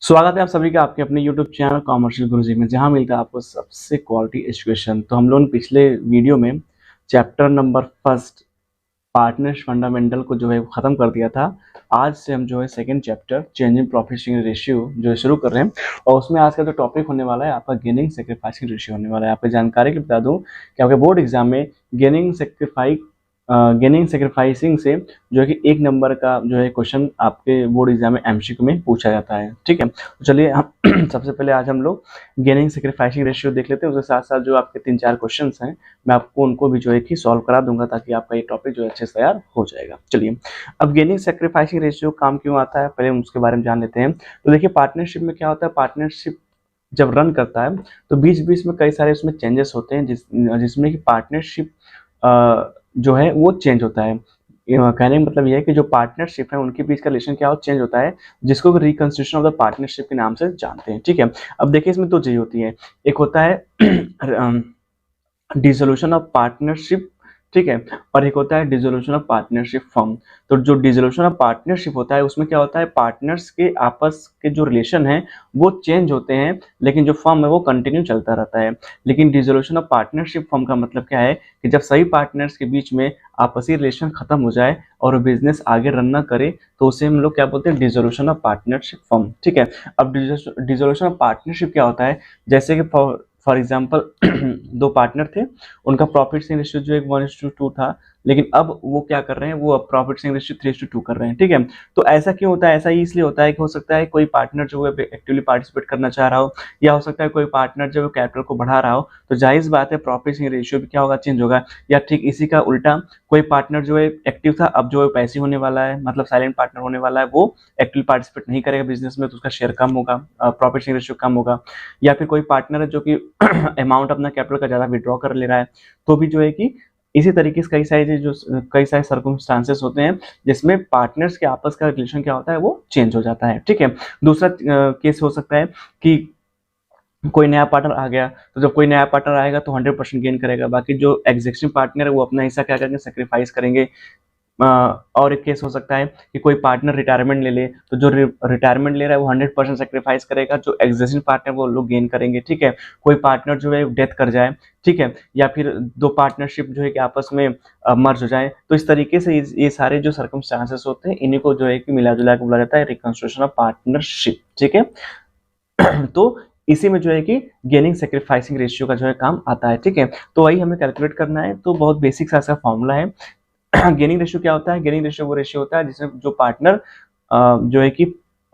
स्वागत है आप सभी का आपके अपने YouTube चैनल कॉमर्शियल गुरुजी में, जहां मिलता है आपको सबसे क्वालिटी एजुकेशन। तो हम लोगों ने पिछले वीडियो में chapter number first partners fundamental को जो है ख़त्म कर दिया था। आज से हम जो है second chapter changing profit sharing ratio जो है शुरू कर रहे हैं, और उसमें आज का जो टॉपिक होने वाला है आपका गेनिंग सेक्रीफाइसिंग रेशियो होने वाला है। आपको जानकारी के लिए बता दूं कि आपके बोर्ड एग्जाम में गेनिंग सेक्रीफाइसिंग से जो है कि 1 नंबर का जो है क्वेश्चन आपके बोर्ड एग्जाम में एमसीक्यू में पूछा जाता है। ठीक है, तो चलिए हम सबसे पहले आज हम लोग गेनिंग सेक्रीफाइसिंग रेशियो देख लेते हैं। उसके साथ साथ जो आपके 3-4 क्वेश्चन हैं मैं आपको उनको भी जो है कि सॉल्व करा दूंगा, ताकि आपका ये टॉपिक जो है अच्छे से तैयार हो जाएगा। चलिए, अब गेनिंग सेक्रीफाइसिंग रेशियो काम क्यों आता है, पहले हम उसके बारे में जान लेते हैं। तो देखिए, पार्टनरशिप में क्या होता है, पार्टनरशिप जब रन करता है तो बीच बीच में कई सारे उसमें चेंजेस होते हैं, जिसमें कि पार्टनरशिप जो है वो चेंज होता है। कहने का मतलब यह है कि जो पार्टनरशिप है उनके बीच का रिलेशन क्या हो चेंज होता है, जिसको रिकंस्ट्रक्शन ऑफ द पार्टनरशिप के नाम से जानते हैं। ठीक है, अब देखिए इसमें 2 चीज होती है। एक होता है डिसोल्यूशन ऑफ पार्टनरशिप, ठीक है, और एक होता है डिसोल्यूशन ऑफ पार्टनरशिप फर्म। तो जो डिसोल्यूशन ऑफ पार्टनरशिप होता है उसमें क्या होता है, पार्टनर्स के आपस के जो रिलेशन है वो चेंज होते हैं, लेकिन जो फर्म है वो कंटिन्यू चलता रहता है। लेकिन डिसोल्यूशन ऑफ पार्टनरशिप फर्म का मतलब क्या है कि जब सभी पार्टनर्स के बीच में आपसी रिलेशन खत्म हो जाए और बिजनेस आगे रन ना करे, तो उसे हम लोग क्या बोलते हैं, डिसोल्यूशन ऑफ पार्टनरशिप फर्म। ठीक है, अब डिसोल्यूशन ऑफ पार्टनरशिप क्या होता है, जैसे कि फॉर एग्जाम्पल 2 पार्टनर थे, उनका प्रॉफिट शेयरिंग रेशियो जो एक 1:2 था, लेकिन अब वो क्या कर रहे हैं, वो अब प्रॉफिट शेयरिंग रेशियो 3:2 कर रहे हैं। ठीक है, तो ऐसा क्यों होता है, ऐसा इसलिए होता है कि हो सकता है कोई पार्टनर जो है एक्टिवली पार्टिसिपेट करना चाह रहा हो, या हो सकता है कोई पार्टनर जो है कैपिटल को बढ़ा रहा हो, तो जाहिर सी बात है प्रॉफिट शेयरिंग रेशियो भी क्या होगा, चेंज होगा। या ठीक इसी का उल्टा, कोई पार्टनर जो है एक्टिव था, अब जो है पैसिव होने वाला है, मतलब साइलेंट पार्टनर होने वाला है, वो एक्टिवली पार्टिसिपेट नहीं करेगा बिजनेस में, तो उसका शेयर कम होगा, प्रॉफिट शेयरिंग रेशियो कम होगा। या फिर कोई पार्टनर है जो कि अमाउंट अपना कैपिटल का ज़्यादा विड्रॉ कर ले रहा है, तो भी जो है कि इसी तरीके से कई सारे सर्कमस्टांसेस होते हैं जिसमें पार्टनर्स के आपस का रिलेशन क्या होता है वो चेंज हो जाता है। ठीक है, दूसरा केस हो सकता है कि कोई नया पार्टनर आ गया, तो जब कोई नया पार्टनर आएगा तो 100% गेन करेगा, बाकी जो एग्जिस्टिंग पार्टनर है वो अपना हिस्सा क्या करेंगे, सेक्रीफाइस करेंगे। और एक केस हो सकता है कि कोई पार्टनर रिटायरमेंट ले ले, तो जो रिटायरमेंट ले रहा है वो 100% सेक्रीफाइस करेगा, जो एग्जिस्टिंग पार्टनर वो लोग गेन करेंगे। ठीक है, कोई पार्टनर जो है डेथ कर जाए, ठीक है, या फिर 2 पार्टनरशिप जो है कि आपस में मर्ज हो जाए, तो इस तरीके से ये सारे जो सर्कमस्टांसेस होते हैं इन्हीं को जो है कि मिला जुला के बोला जाता है रिकंस्ट्रक्शन ऑफ पार्टनरशिप। ठीक है, तो इसी में जो है कि गेनिंग सेक्रीफाइसिंग रेशियो का जो है काम आता है। ठीक है, तो वही हमें कैलकुलेट करना है, तो बहुत बेसिक सा ऐसा फॉर्मूला है। गेनिंग रेशियो क्या होता है, गेनिंग रेशियो वो रेशियो होता है जिसमें जो पार्टनर जो है कि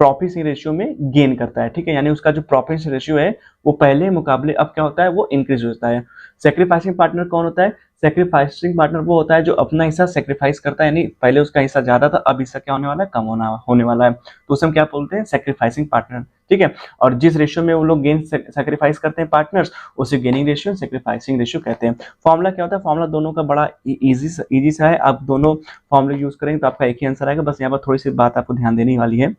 प्रॉफिट रेशियो में गेन करता है। ठीक है, यानी उसका जो प्रॉफिट रेशियो है वो पहले मुकाबले अब क्या होता है, वो इंक्रीज होता है। सेक्रीफाइसिंग पार्टनर कौन होता है, सेक्रीफाइसिंग पार्टनर वो होता है जो अपना हिस्सा सेक्रीफाइस करता है, यानी पहले उसका हिस्सा ज्यादा था, अब हिस्सा क्या होने वाला है, कम होने वाला है, तो उसे हम क्या बोलते हैं, सेक्रीफाइसिंग पार्टनर। ठीक है, और जिस रेशियो में वो लोग गेन सेक्रीफाइस करते हैं पार्टनर्स, उसे गेनिंग रेशियो सेक्रीफाइसिंग रेशियो कहते हैं। फॉर्मूला क्या होता है, फॉर्मूला दोनों का बड़ा इजी सा है, आप दोनों फॉर्मूले यूज करेंगे तो आपका एक ही आंसर आएगा। बस यहाँ पर थोड़ी सी बात आपको ध्यान देने वाली है।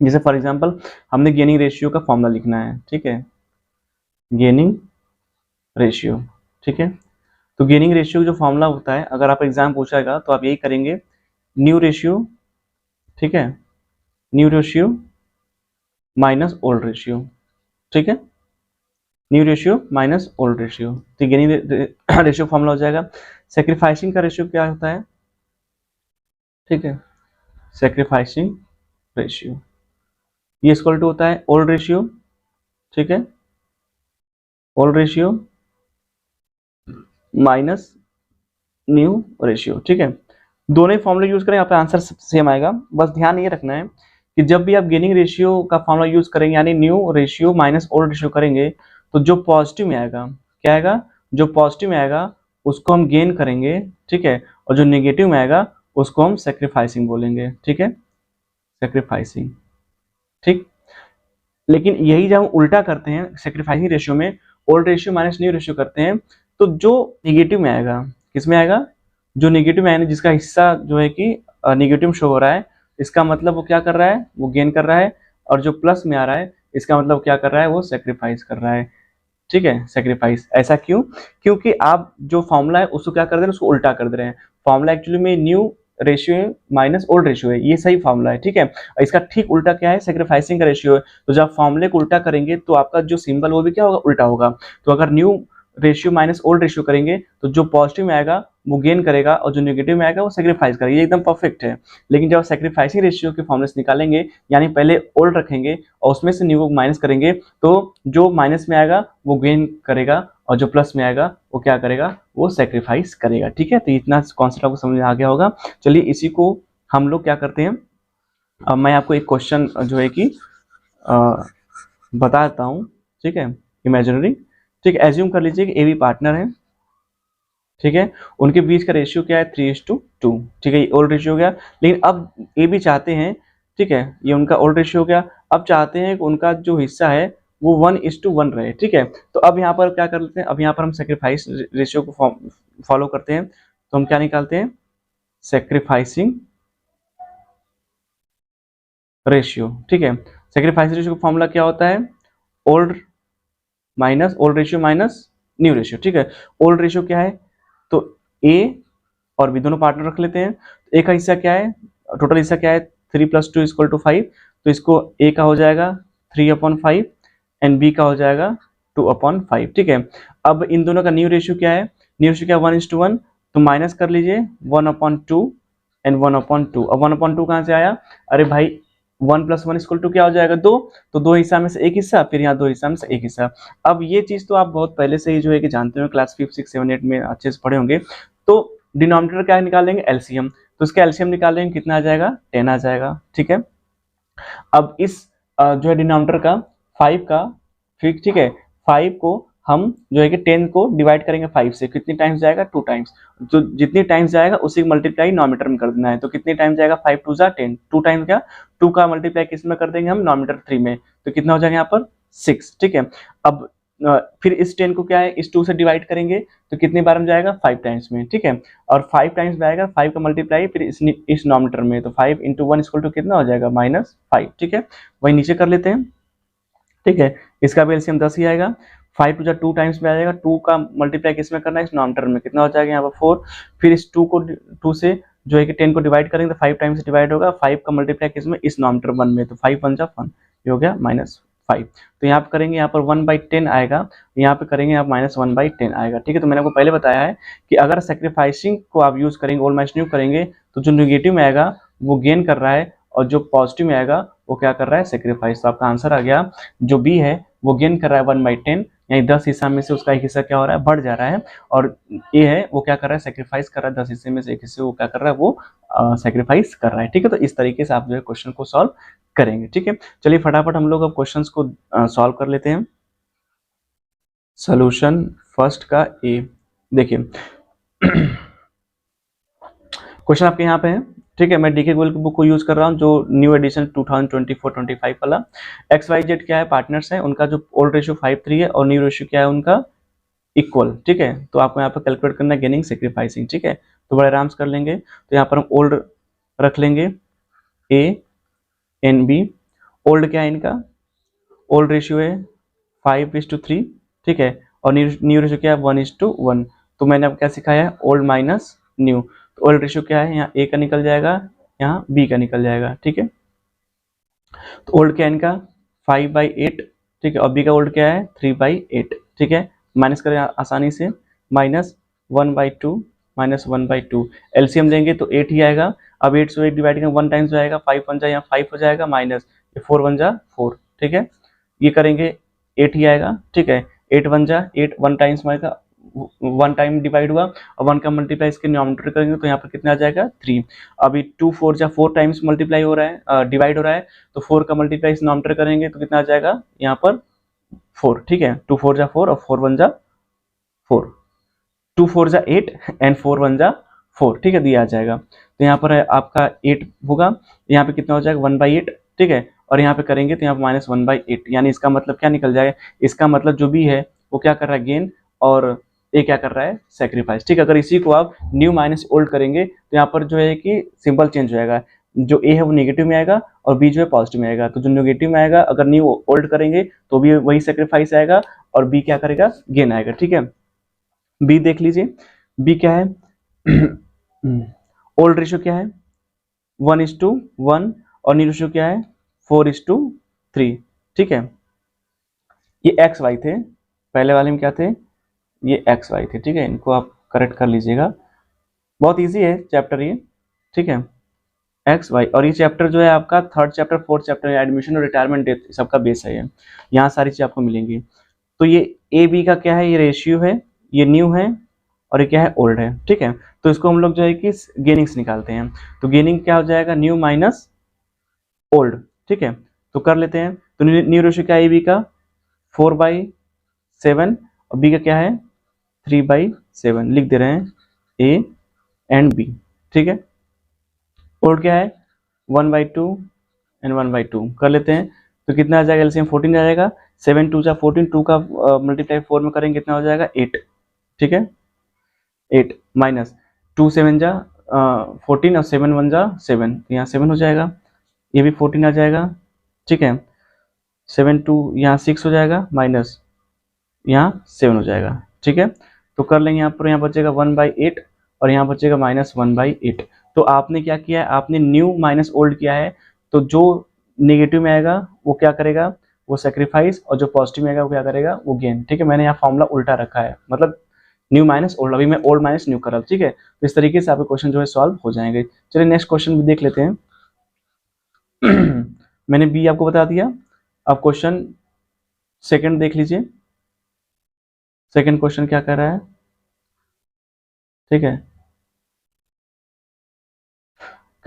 जैसे फॉर एग्जांपल हमने गेनिंग रेशियो का फॉर्मूला लिखना है, ठीक है, गेनिंग रेशियो। ठीक है, तो गेनिंग रेशियो जो फॉर्मूला होता है, अगर आप एग्जाम पूछेगा तो आप यही करेंगे, न्यू रेशियो, ठीक है, new ratio minus old ratio. ठीक है, new ratio minus old ratio, तो गेनिंग रेशियो फॉर्मूला हो जाएगा। सेक्रीफाइसिंग का रेशियो क्या होता है, ठीक है, सेक्रीफाइसिंग रेशियो ये इक्वल टू होता है ओल्ड रेशियो, ठीक है, old ratio minus new ratio. ठीक है, दोनों ही फॉर्मूला यूज करें, यहाँ पे आंसर सेम आएगा। बस ध्यान ये रखना है कि जब भी आप गेनिंग रेशियो का फॉर्मूला यूज करेंगे, यानी new ratio minus old ratio करेंगे, तो जो पॉजिटिव में आएगा, क्या आएगा, जो पॉजिटिव में आएगा उसको हम गेन करेंगे, ठीक है, और जो नेगेटिव में आएगा उसको हम सेक्रीफाइसिंग बोलेंगे। ठीक है, सेक्रीफाइसिंग। ठीक, लेकिन यही जब हम उल्टा करते हैं सेक्रीफाइसिंग रेशियो में, old ratio minus new ratio करते हैं, तो जो नेगेटिव में आएगा, किस में आएगा, जो नेगेटिव में आएगा, जिसका हिस्सा जो है कि नेगेटिव शो हो रहा है, इसका मतलब वो क्या कर रहा है, वो गेन कर रहा है, और जो प्लस में आ रहा है इसका मतलब क्या कर रहा है, वो सेक्रीफाइस कर रहा है। ठीक है, सेक्रीफाइस। ऐसा क्यों, क्योंकि आप जो फॉर्मूला है उसको क्या कर दे रहे हैं, उसको उल्टा कर दे रहे हैं। फॉर्मूला एक्चुअली में new ratio minus old ratio है, ये सही फॉर्मूला है, ठीक है। इसका ठीक उल्टा क्या है, सेक्रीफाइसिंग का रेशियो है। तो जब फॉर्मूले को उल्टा करेंगे तो आपका जो सिंबल वो भी क्या होगा, उल्टा होगा। तो अगर new ratio minus old ratio करेंगे तो जो पॉजिटिव में आएगा वो गेन करेगा और जो नेगेटिव में आएगा वो सेक्रीफाइस करेगा, ये एकदम परफेक्ट है। लेकिन जब सेक्रीफाइसिंग रेशियो के फॉर्मूले से निकालेंगे, यानी पहले ओल्ड रखेंगे और उसमें से न्यू को माइनस करेंगे, तो जो माइनस में आएगा वो गेन करेगा और जो प्लस में आएगा वो क्या करेगा, वो सेक्रीफाइस करेगा, ठीक है। तो इतना कॉन्सेप्ट आपको समझ में आ गया होगा। चलिए इसी को हम लोग क्या करते हैं, अब मैं आपको एक क्वेश्चन जो है कि बता देता हूँ, ठीक है, इमेजिनरी, ठीक है। एज्यूम कर लीजिए कि ए बी पार्टनर है, ठीक है, उनके बीच का रेशियो क्या है, 3:2, ठीक है, ये ओल्ड रेशियो हो गया। लेकिन अब ए भी चाहते हैं, ठीक है, ये उनका ओल्ड रेशियो हो गया, अब चाहते हैं कि उनका जो हिस्सा है वो 1:1 रहे, ठीक है। तो अब यहाँ पर क्या कर लेते हैं, अब यहाँ पर हम सेक्रीफाइस रेशियो को फॉलो करते हैं। तो हम क्या निकालते हैं, सेक्रीफाइसिंग रेशियो, ठीक है। सेक्रीफाइस रेशियो का फॉर्मूला क्या होता है, old ratio minus new ratio, ठीक है। ओल्ड रेशियो क्या है, तो ए और बी दोनों पार्टनर रख लेते हैं। ए का हिस्सा क्या है, टोटल हिस्सा क्या है, 3+2 = 5, तो इसको ए का हो जाएगा 3/5 एंड बी का हो जाएगा 2/5, ठीक है। अब इन दोनों का न्यू रेशियो क्या है, न्यू रेशियो क्या है, 1:1, तो माइनस कर लीजिए 1/2 एंड 1/2। अब 1/2 कहाँ से आया, अरे भाई 1+1 = क्या हो जाएगा, 2, तो दो हिस्सा में से एक हिस्सा, फिर यहाँ दो हिस्सा में से एक हिस्सा। अब ये चीज तो आप बहुत पहले से ही जो है कि जानते हो, क्लास 5, 6, 7, 8 में अच्छे से पढ़े होंगे। तो डिनोमिनेटर क्या निकालेंगे, एलसीएम, तो इसका एलसीएम निकालेंगे, कितना आ जाएगा, 10 आ जाएगा, ठीक है। अब इस जो है डिनोमिनेटर का 5 का, फिर ठीक है, 5 को हम जो है कि 10 को डिवाइड करेंगे 5 से, कितनी टाइम्स जाएगा, 2 टाइम्स। तो जितनी टाइम्स जाएगा उसी को मल्टीप्लाई नॉमिनेटर में कर देना है। तो कितनी टाइम जाएगा, 5 2 जा 10, 2 टाइम क्या, 2 का मल्टीप्लाई किस में कर देंगे हम, नॉमिनेटर 3 में, तो कितना हो जाएगा यहाँ पर 6, ठीक है। अब फिर इस 10 को क्या है, इस 2 से डिवाइड करेंगे तो कितनी बार में जाएगा, 5 टाइम्स में, ठीक है। और 5 टाइम्स में आएगा, 5 का मल्टीप्लाई फिर इस नॉमिनेटर में, तो 5 × 1 = कितना हो जाएगा, -5, ठीक है। वही नीचे कर लेते हैं, ठीक है। इसका भी एलसीएम 10 ही आएगा, 5 2 जा 2 टाइम्स में आ जाएगा, 2 का मल्टीप्लाई किस में करना है, इस नॉमिनेटर में, कितना हो जाएगा यहाँ पर 4, फिर इस 2 से जो है कि 10 को डिवाइड करेंगे तो 5 टाइम्स से डिवाइड होगा, 5 का मल्टीप्लाई किस में, इस नॉमिनेटर 1 में, तो 5 1 जा 1, ये हो गया -5। तो यहाँ पे करेंगे, यहाँ पर 1/10 आएगा, यहाँ पे करेंगे आप -1/10 आएगा, ठीक है। तो मैंने आपको पहले बताया है कि अगर सेक्रीफाइसिंग को आप यूज करेंगे, ओल्ड माइनस न्यू करेंगे, तो जो नेगेटिव में आएगा वो गेन कर रहा है और जो पॉजिटिव में आएगा वो क्या कर रहा है, सेक्रीफाइस। तो आपका आंसर आ गया, जो बी है वो गेन कर रहा है 1/10, यानी 10 हिस्सा में से उसका एक हिस्सा क्या हो रहा है, बढ़ जा रहा है, और ए है वो क्या कर रहा है, सेक्रीफाइस कर रहा है, 10 हिस्से में से एक हिस्से वो क्या कर रहा है, वो सेक्रीफाइस कर रहा है, ठीक है। तो इस तरीके से आप जो है क्वेश्चन को सॉल्व करेंगे, ठीक है। चलिए फटाफट हम लोग अब क्वेश्चन को सॉल्व कर लेते हैं। सोल्यूशन फर्स्ट का ए, देखिए क्वेश्चन आपके यहाँ पे है, ठीक है। मैं डीके गोयल की बुक को यूज कर रहा हूँ, जो न्यू एडिशन 2024-25 वाला। एक्स वाई जेड क्या है, पार्टनर्स है, उनका जो ओल्ड रेशियो 5:3 है और न्यू रेशियो क्या है उनका, इक्वल, ठीक है। तो आपको यहाँ पर कैलकुलेट करना है गेनिंग सेक्रीफाइसिंग, ठीक है। तो बड़े आराम से कर लेंगे। तो यहाँ पर हम ओल्ड रख लेंगे, ए एन बी। ओल्ड क्या है इनका, ओल्ड रेशियो है 5:3, ठीक है, और न्यू रेशियो क्या है 1:1। तो मैंने अब क्या सिखाया है, ओल्ड माइनस न्यू। तो ओल्ड रेशियो क्या है, यहाँ ए का निकल जाएगा, यहाँ बी का निकल जाएगा, ठीक है। तो ओल्ड क्या है इनका 5/8, ठीक है, और बी का ओल्ड क्या है 3/8, ठीक है। माइनस करें आसानी से, -1/2 -1/2, एलसीएम लेंगे तो 8 ही आएगा। अब 8 से 8 डिवाइड करेंगे 1 टाइम्स जाएगा, 5 1 जा यहाँ 5 हो जाएगा, माइनस 4 1 जा 4, ठीक है। ये करेंगे 8 ही आएगा, ठीक है। 8 1 जा 8, 1 टाइम्स में आएगा, 1 टाइम डिवाइड हुआ और 1 का मल्टीप्लाई इसके न्यूमरेटर करेंगे तो यहाँ पर कितना आ जाएगा 3। अभी 2 4 जा 4 टाइम्स मल्टीप्लाई हो रहा है, डिवाइड हो रहा है, तो 4 का मल्टीप्लाई इस न्यूमरेटर करेंगे तो कितना आ जाएगा यहाँ पर 4, ठीक है। 2 4 जा 4 और 4 1 जा 4, 2 4 जा 8 एंड 4 1 जा 4, ठीक है, दिया आ जाएगा। तो यहाँ पर आपका 8 होगा, यहाँ पे कितना हो जाएगा 1/8, ठीक है, और यहाँ पे करेंगे तो यहाँ पे -1/8, यानी इसका मतलब क्या निकल जाएगा, इसका मतलब जो भी है वो क्या कर रहा है, गेन, और ए क्या कर रहा है, सेक्रीफाइस, ठीक है। अगर इसी को आप न्यू माइनस ओल्ड करेंगे तो यहाँ पर जो है कि सिंबल चेंज हो जाएगा, जो ए है वो नेगेटिव में आएगा और बी जो है पॉजिटिव में आएगा। तो जो नेगेटिव में आएगा अगर न्यू ओल्ड करेंगे तो भी वही सेक्रीफाइस आएगा और बी क्या करेगा, गेन आएगा, ठीक है। बी देख लीजिए, बी क्या है ओल्ड रेशियो क्या है 1:1 और न्यू रेशियो क्या है 4:3। ठीक है, ये एक्स वाई थे, पहले वाले में क्या थे ये एक्स वाई थे। ठीक है, इनको आप करेक्ट कर लीजिएगा, बहुत इजी है चैप्टर ये। ठीक है, एक्स वाई, और ये चैप्टर जो है आपका third chapter fourth chapter admission और रिटायरमेंट डेट सबका बेस है ये, यहाँ सारी चीज़ आपको मिलेंगी। तो ये ए बी का क्या है, ये रेशियो है, ये न्यू है और ये क्या है ओल्ड है। ठीक है, तो इसको हम लोग जो है कि गेनिंग्स निकालते हैं, तो गेनिंग क्या हो जाएगा न्यू माइनस ओल्ड। ठीक है, तो कर लेते हैं। तो न्यू रेशियो क्या है ए बी का 4/7 और बी का क्या है 3/7, लिख दे रहे हैं ए एंड बी। ठीक है, ओल्ड क्या है 1/2 एंड 1/2 कर लेते हैं। तो कितना आ जाएगा एलसीएम 14 आ जाएगा, 7 2 जा 14, 2 का मल्टीप्लाई 4 में करेंगे कितना हो जाएगा 8। ठीक है, 8 माइनस 2 7 जा 14 और 7 1 जा 7, यहाँ 7 हो जाएगा, ये भी 14 आ जाएगा। ठीक है, 7 2 यहाँ 6 हो जाएगा माइनस यहाँ 7 हो जाएगा। ठीक है, तो कर लेंगे यहाँ पर, यहाँ बचेगा 1/8 और यहाँ बचेगा -1/8। तो आपने क्या किया है, आपने न्यू माइनस ओल्ड किया है, तो जो नेगेटिव में आएगा वो क्या करेगा वो सेक्रीफाइस, और जो पॉजिटिव में आएगा वो क्या करेगा वो गेन। ठीक है, मैंने यहाँ फॉर्मूला उल्टा रखा है, मतलब न्यू माइनस ओल्ड, अभी मैं ओल्ड माइनस न्यू कर रहा हूँ। ठीक है, तो इस तरीके से आपके क्वेश्चन जो है सॉल्व हो जाएंगे। चलिए नेक्स्ट क्वेश्चन भी देख लेते हैं। मैंने बी आपको बता दिया, अब क्वेश्चन सेकंड देख लीजिए। सेकंड क्वेश्चन क्या कर रहा है, ठीक है,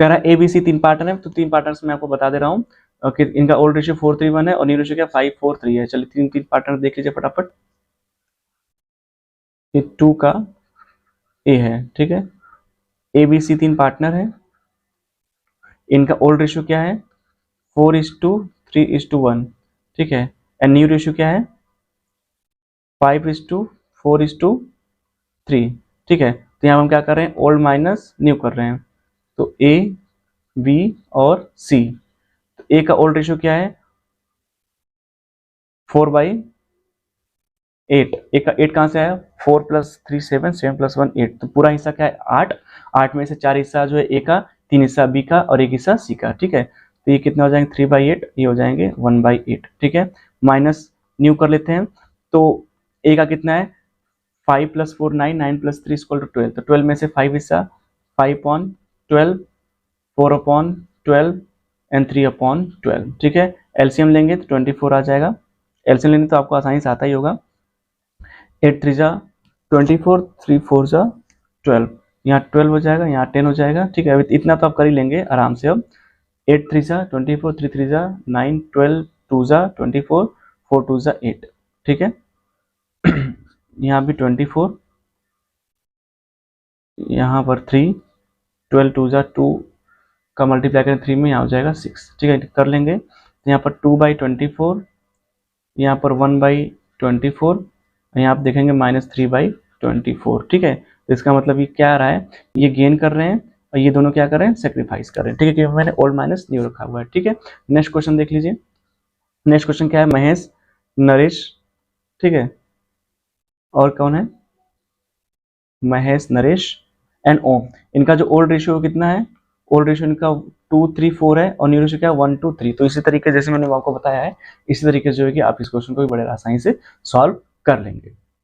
कह रहा है एबीसी 3 पार्टनर है, तो 3 पार्टनर्स मैं आपको बता दे रहा हूँ कि इनका ओल्ड रेशियो 4:3 है और न्यू रेशियो क्या 5:4 है। चलिए 3 पार्टनर देख लीजिए फटाफट। ये 2 का ए है। ठीक है, एबीसी 3 पार्टनर है, इनका ओल्ड रेशियो क्या है 4:3:1। ठीक है, एंड न्यू रेशियो क्या है 5:4:3। ठीक है, तो यहाँ हम क्या कर रहे हैं ओल्ड माइनस न्यू कर रहे हैं, तो ए बी और सी। तो ए का ओल्ड रेशियो क्या है 4/8। ए का 8 कहाँ से आया 4 + 3 7, 7 + 1 8, तो पूरा हिस्सा क्या है 8। 8 में से 4 हिस्सा जो है ए का, 3 हिस्सा बी का और 1 हिस्सा सी का। ठीक है, तो ये कितना हो जाएंगे 3/8, ये हो जाएंगे 1/8। ठीक है, माइनस न्यू कर लेते हैं, तो ए का कितना है 5 + 4 9, 9 + 3 = 12, तो 12 में से 5 हिस्सा 5/12, 4/12 एंड 3/12। ठीक है, एलसीएम लेंगे तो 24 आ जाएगा। एलसीएम लेंगे तो आपको आसानी से आता ही होगा, 8 3 जा 24, 3 4 जा 12, यहाँ 12 हो जाएगा, यहाँ 10 हो जाएगा। ठीक है, इतना तो आप कर ही लेंगे आराम से। अब 8 3 जा 24, 3 3 जा 9, 12 2 जा 24, 4 2 जा 8। ठीक है, यहाँ भी 24, यहाँ पर 3, 12 2 जा 2 का मल्टीप्लाई करें 3 में, यहाँ हो जाएगा 6। ठीक है, कर लेंगे, तो यहाँ पर 2/24, यहाँ पर 1/24, यहाँ आप देखेंगे -3/24। ठीक है, तो इसका मतलब ये क्या आ रहा है, ये गेन कर रहे हैं और ये दोनों क्या कर रहे हैं सेक्रीफाइस कर रहे हैं। ठीक है, क्योंकि मैंने ओल्ड माइनस न्यू रखा हुआ है। ठीक है, नेक्स्ट क्वेश्चन देख लीजिए। नेक्स्ट क्वेश्चन क्या है महेश नरेश। ठीक है, और कौन है महेश नरेश एंड ओम, इनका जो ओल्ड रेशियो कितना है, ओल्ड रेशियो इनका 2 3 4 है और न्यू रेशियो क्या 1 2 3। तो इसी तरीके जैसे मैंने आपको बताया है, इसी तरीके से जो है कि आप इस क्वेश्चन को भी बड़े आसानी से सॉल्व कर लेंगे।